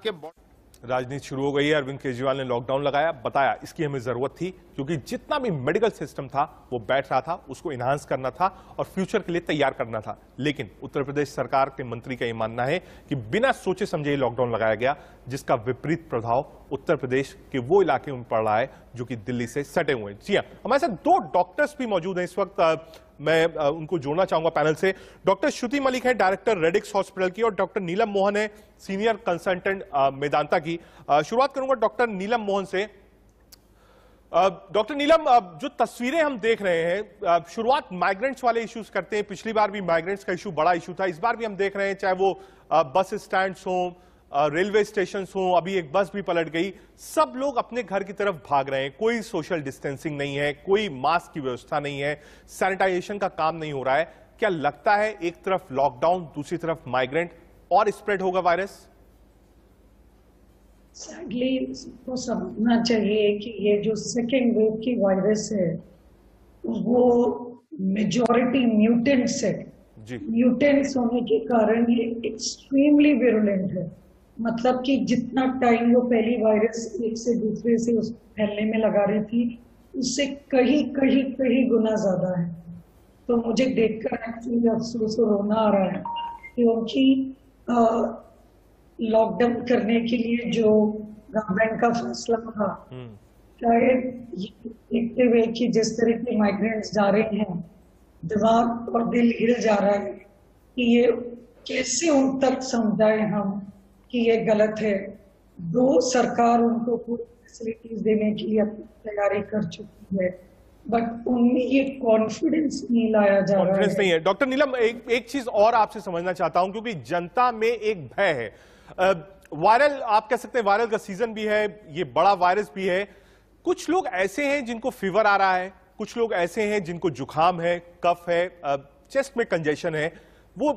के राजनीति शुरू हो गई है। अरविंद केजरीवाल ने लॉकडाउन लगाया, बताया इसकी हमें जरूरत थी क्योंकि जितना भी मेडिकल सिस्टम था वो बैठ रहा था, उसको इन्हांस करना था और फ्यूचर के लिए तैयार करना था। लेकिन उत्तर प्रदेश सरकार के मंत्री का यह मानना है कि बिना सोचे समझे लॉकडाउन लगाया गया, जिसका विपरीत प्रभाव उत्तर प्रदेश के वो इलाके में पड़ रहा है जो कि दिल्ली से सटे हुए हैं। जी हां, हमारे साथ दो डॉक्टर्स भी मौजूद हैं इस वक्त। मैं उनको जोड़ना चाहूंगा पैनल से। डॉक्टर श्रुति मलिक है डायरेक्टर रेडिक्स हॉस्पिटल की और डॉक्टर नीलम मोहन है सीनियर कंसल्टेंट मेदांता की। शुरुआत करूंगा डॉक्टर नीलम मोहन से। डॉक्टर नीलम, जो तस्वीरें हम देख रहे हैं, शुरुआत माइग्रेंट्स वाले इश्यूज करते हैं। पिछली बार भी माइग्रेंट्स का इशू बड़ा इशू था, इस बार भी हम देख रहे हैं, चाहे वो बस स्टैंड हो, रेलवे स्टेशन हो, अभी एक बस भी पलट गई। सब लोग अपने घर की तरफ भाग रहे हैं, कोई सोशल डिस्टेंसिंग नहीं है, कोई मास्क की व्यवस्था नहीं है, सैनिटाइजेशन का काम नहीं हो रहा है। क्या लगता है एक तरफ लॉकडाउन, दूसरी तरफ माइग्रेंट, और स्प्रेड होगा वायरस? सैडली को समझना चाहिए कि ये जो सेकेंड वेव की वायरस है वो मेजॉरिटी म्यूटेंट्स है। म्यूटेंट्स होने के कारण ये एक्सट्रीमली विरुलेंट है। मतलब कि जितना टाइम वो पहली वायरस एक से दूसरे से उस फैलने में लगा रही थी, उससे कहीं गुना ज्यादा है। तो मुझे देखकर एक्चुअली अफसोस और रोना आ रहा है क्योंकि लॉकडाउन करने के लिए जो गवर्नमेंट का फैसला था, शायद देखते हुए कि जिस तरह के माइग्रेंट्स जा रहे हैं, दिमाग और दिल हिल जा रहा है कि ये कैसे उन तक समझाए हम कि ये गलत है। दो सरकार उनको पूरी फैसिलिटीज देने के लिए अपनी तैयारी कर चुकी है, बट उनमें ये कॉन्फिडेंस नहीं लाया जा रहा है। नहीं है। डॉक्टर नीलम, एक चीज और आपसे समझना चाहता हूं क्योंकि जनता में एक भय है। वायरल, आप कह सकते हैं वायरल का सीजन भी है, ये बड़ा वायरस भी है। कुछ लोग ऐसे हैं जिनको फीवर आ रहा है, कुछ लोग ऐसे हैं जिनको जुकाम है, कफ है, चेस्ट में कंजेशन है, वो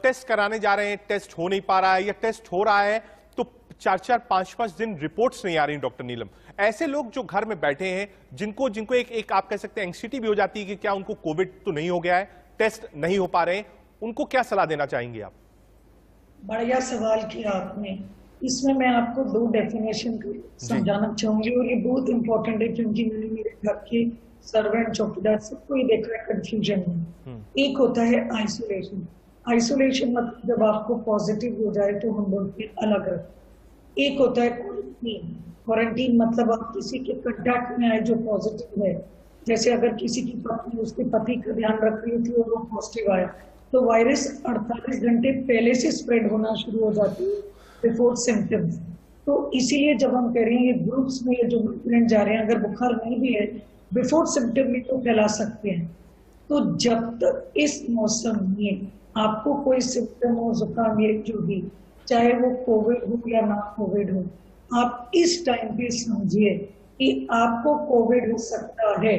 टेस्ट कराने जा रहे हैं, टेस्ट हो नहीं पा रहा है, या टेस्ट हो रहा है तो 4-4, 5-5 दिन रिपोर्ट्स नहीं आ रही। डॉक्टर नीलम, ऐसे लोग जो घर में बैठे हैं, जिनको एक आप कह सकते हैं एंग्जायटी भी हो जाती है कि क्या उनको कोविड तो नहीं हो गया है, टेस्ट नहीं हो पा रहे हैं, उनको क्या सलाह देना चाहेंगे आप? बढ़िया सवाल किया आपने। इसमें मैं आपको दो डेफिनेशन समझाना चाहूंगी और ये बहुत इंपॉर्टेंट है क्योंकि मैंने मेरे घर के सर्वेंट, चौकीदार, सबको ही देख रहा है कंफ्यूजन में। एक होता है आइसोलेशन। आइसोलेशन मतलब जब आपको पॉजिटिव हो जाए तो हम बोलते हैं अलग रख। एक होता है क्वारंटीन। क्वारंटीन मतलब आप किसी के कंटेक्ट में आए जो पॉजिटिव है, जैसे अगर किसी की पत्नी उसके पति का ध्यान रख रही थी और वो पॉजिटिव आया, तो वायरस 48 घंटे पहले से स्प्रेड होना शुरू हो जाती है, बिफोर सिम्टम्स। तो इसीलिए जब हम कह रहे हैं ये ग्रुप्स में ये जो माइग्रेंट जा रहे हैं, अगर बुखार नहीं भी है, बिफोर सिम्टम भी तो फैला सकते हैं। तो जब तक इस मौसम में आपको कोई सिम्टम हो, जुकाम, ये जो भी, चाहे वो कोविड हो या ना कोविड हो, आप इस टाइम पे समझिए कि आपको कोविड हो सकता है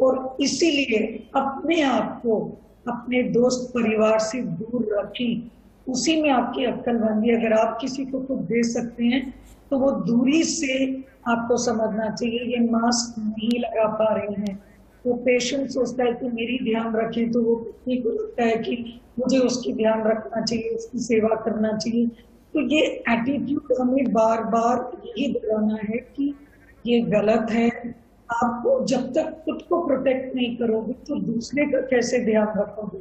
और इसीलिए अपने आप को अपने दोस्त परिवार से दूर रखें। उसी में आपकी अक्लमंदी। अगर आप किसी को कुछ दे सकते हैं तो वो दूरी से आपको समझना चाहिए। ये मास्क नहीं लगा पा रहे हैं तो पेशेंट सोचता है कि मेरी ध्यान रखें, तो वो व्यक्ति को लगता है कि मुझे उसकी ध्यान रखना चाहिए, उसकी सेवा करना चाहिए। तो ये एटीट्यूड हमें बार बार यही दिलाना है कि ये गलत है। आपको जब तक खुद को प्रोटेक्ट नहीं करोगे तो दूसरे का कैसे ध्यान रखोगे?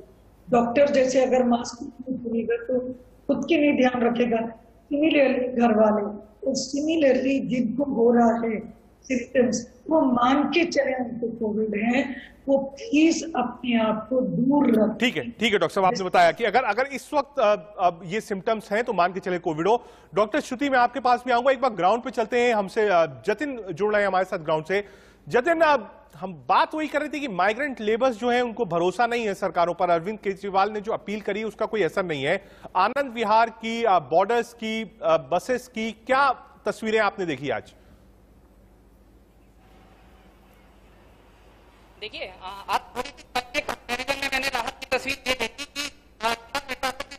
डॉक्टर जैसे अगर मास्क नहीं पहनेगा तो खुद की नहीं ध्यान रखेगा, सिमिलरली घर वाले, और सिमिलरली जिनको हो रहा है सिम्टम्स, वो मान के चले उनको कोविड है, वो प्लीज अपने आप को दूर रखें। ठीक है डॉक्टर साहब, आपने बताया कि अगर इस वक्त अब ये सिम्टम्स हैं तो मान के चले कोविड हो। डॉक्टर श्रुति, मैं आपके पास भी आऊंगा, एक बार ग्राउंड पे चलते हैं। हमसे जतिन जुड़ रहे हैं हमारे साथ ग्राउंड से। जतिन, हम बात वही कर रहे थे कि माइग्रेंट लेबर्स जो हैं उनको भरोसा नहीं है सरकारों पर। अरविंद केजरीवाल ने जो अपील करी उसका कोई असर नहीं है। आनंद विहार की, बॉर्डर्स की, बसेस की क्या तस्वीरें आपने देखी आज? देखिए, आप थोड़ी सी पहले कंपैरिजन में मैंने राहत की तस्वीर ये देखी कि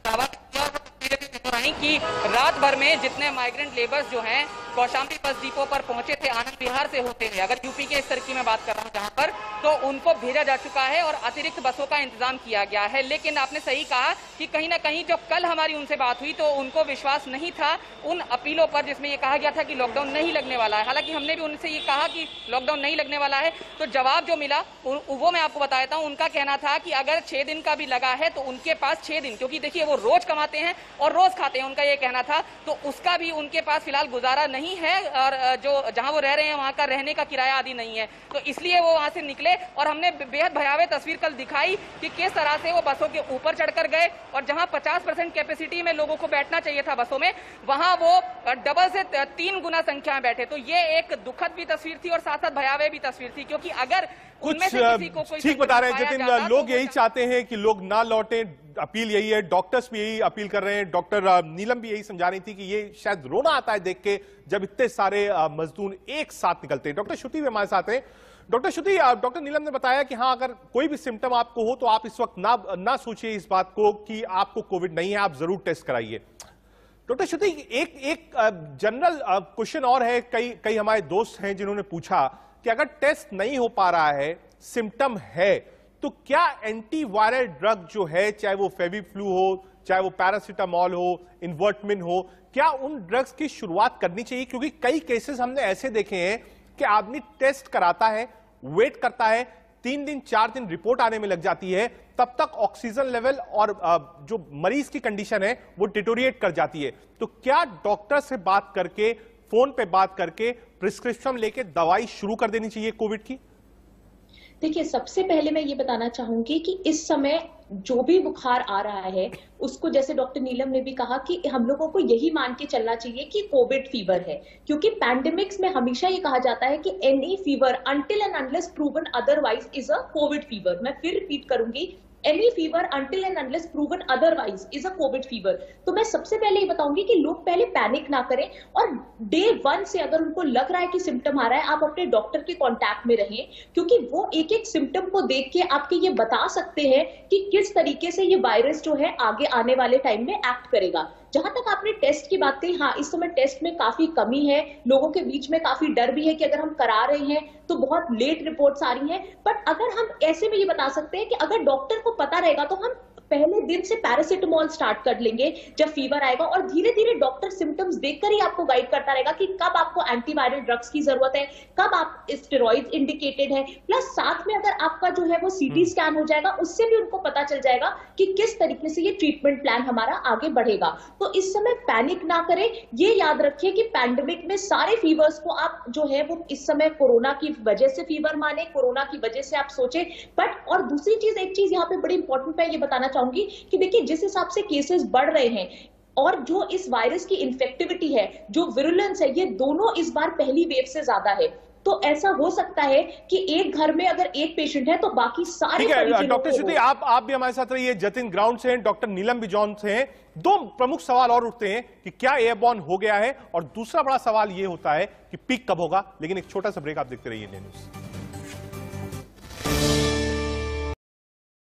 दावा किया, वो तस्वीरें भी दिखाई कि कि रात भर में जितने माइग्रेंट लेबर्स जो हैं कौशाम्बी बस डिपो पर पहुंचे थे आनंद विहार से होते हुए, अगर यूपी के इस तरह की मैं बात कर रहा हूं जहां पर, तो उनको भेजा जा चुका है और अतिरिक्त बसों का इंतजाम किया गया है। लेकिन आपने सही कहा कि कहीं ना कहीं जब कल हमारी उनसे बात हुई तो उनको विश्वास नहीं था उन अपीलों पर जिसमें ये कहा गया था कि लॉकडाउन नहीं लगने वाला है। हालांकि हमने भी उनसे ये कहा कि लॉकडाउन नहीं लगने वाला है, तो जवाब जो मिला वो मैं आपको बता देता हूं। उनका कहना था कि अगर 6 दिन का भी लगा है तो उनके पास 6 दिन, क्योंकि देखिए वो रोज कमाते हैं और रोज खाते हैं, उनका ये कहना था, तो उसका भी उनके पास फिलहाल गुजारा नहीं है और जो जहां वो रह रहे हैं वहां का रहने का किराया आदि नहीं है, तो इसलिए वो वहां से निकले। और हमने बेहद भयावह तस्वीर कल दिखाई कि किस तरह से वो बसों के ऊपर चढ़कर गए और जहां 50% कैपेसिटी में लोगों को बैठना चाहिए था बसों में, वहां वो डबल से 3 गुना संख्या में बैठे। तो ये एक दुखद भी तस्वीर थी और साथ साथ भयावह भी तस्वीर थी, क्योंकि अगर कुछ ठीक बता रहे हैं जितिन, लोग यही चाहते हैं कि लोग ना लौटें, अपील यही है, डॉक्टर्स भी यही अपील कर रहे हैं। डॉक्टर नीलम भी यही समझा रही थी कि ये शायद रोना आता है देख के जब इतने सारे मजदूर एक साथ निकलते हैं। डॉक्टर श्रुति भी हमारे साथ हैं। डॉक्टर श्रुति, डॉक्टर नीलम ने बताया कि हाँ, अगर कोई भी सिम्टम आपको हो तो आप इस वक्त ना सोचिए इस बात को कि आपको कोविड नहीं है, आप जरूर टेस्ट कराइए। डॉक्टर श्रुति, एक जनरल क्वेश्चन और है, कई हमारे दोस्त हैं जिन्होंने पूछा कि अगर टेस्ट नहीं हो पा रहा है, सिम्टम है, तो क्या एंटीवायरल ड्रग जो है, चाहे वो फेविफ्लू हो, चाहे वो पैरासिटामोल हो, इन्वर्टमिन हो, क्या उन ड्रग्स की शुरुआत करनी चाहिए? क्योंकि कई केसेस हमने ऐसे देखे हैं कि आदमी टेस्ट कराता है, वेट करता है, 3 दिन 4 दिन रिपोर्ट आने में लग जाती है, तब तक ऑक्सीजन लेवल और जो मरीज की कंडीशन है वो डिटोरिएट कर जाती है। तो क्या डॉक्टर से बात करके, फोन पे बात करके, प्रिस्क्रिप्शन लेके दवाई शुरू कर देनी चाहिए कोविड की? देखिए, सबसे पहले मैं ये बताना चाहूंगी कि इस समय जो भी बुखार आ रहा है उसको, जैसे डॉक्टर नीलम ने भी कहा, कि हम लोगों को यही मान के चलना चाहिए कि कोविड फीवर है, क्योंकि पैंडेमिक्स में हमेशा ये कहा जाता है कि any fever until and unless proven otherwise is a Covid fever. मैं फिर रिपीट करूंगी, any fever until and unless proven otherwise is a COVID fever। तो मैं सबसे पहले ये बताऊंगी कि लोग पहले पैनिक ना करें और डे 1 से अगर उनको लग रहा है कि सिम्टम आ रहा है, आप अपने डॉक्टर के कांटेक्ट में रहें, क्योंकि वो एक एक सिम्टम को देख के आपके ये बता सकते हैं कि किस तरीके से ये वायरस जो है आगे आने वाले टाइम में एक्ट करेगा। जहां तक आपने टेस्ट की बात कही, हाँ, इस समय टेस्ट में काफी कमी है, लोगों के बीच में काफी डर भी है कि अगर हम करा रहे हैं तो बहुत लेट रिपोर्ट्स आ रही हैं। बट अगर हम ऐसे में ये बता सकते हैं कि अगर डॉक्टर को पता रहेगा तो हम पहले दिन से पैरासिटामोल स्टार्ट कर लेंगे जब फीवर आएगा, और धीरे धीरे डॉक्टर सिम्टम्स देखकर ही आपको गाइड करता रहेगा कि कब आपको एंटीवायरल ड्रग्स की जरूरत है, कब आप स्टेरॉइड्स इंडिकेटेड है। प्लस साथ में अगर आपका जो है वो सीटी स्कैन हो जाएगा, उससे भी उनको पता चल जाएगा कि किस तरीके से ये ट्रीटमेंट प्लान हमारा आगे बढ़ेगा। तो इस समय पैनिक ना करें। ये याद रखिए कि पैंडेमिक में सारे फीवर्स को आप जो है वो इस समय कोरोना की वजह से फीवर माने, कोरोना की वजह से आप सोचे। बट और दूसरी चीज, एक चीज यहाँ पे बड़ी इंपॉर्टेंट है, ये बताना चाहूंगी कि देखिए, जिस हिसाब से केसेस बढ़ रहे हैं और जो इस वायरस की इन्फेक्टिविटी है, जो विरुलेंस है, ये दोनों इस बार पहली वेव से ज्यादा है। तो ऐसा हो सकता है कि एक घर में अगर एक पेशेंट है तो बाकी सारे। ठीक है डॉक्टर श्रुति, आप भी हमारे साथ रहिए। जतिन ग्राउंड से हैं, डॉक्टर नीलम भी जॉन से हैं। 2 प्रमुख सवाल और उठते हैं कि क्या एयरबॉर्न हो गया है, और दूसरा बड़ा सवाल यह होता है कि पीक कब होगा। लेकिन एक छोटा सा ब्रेक, आप देखते रहिए इंडिया न्यूज़।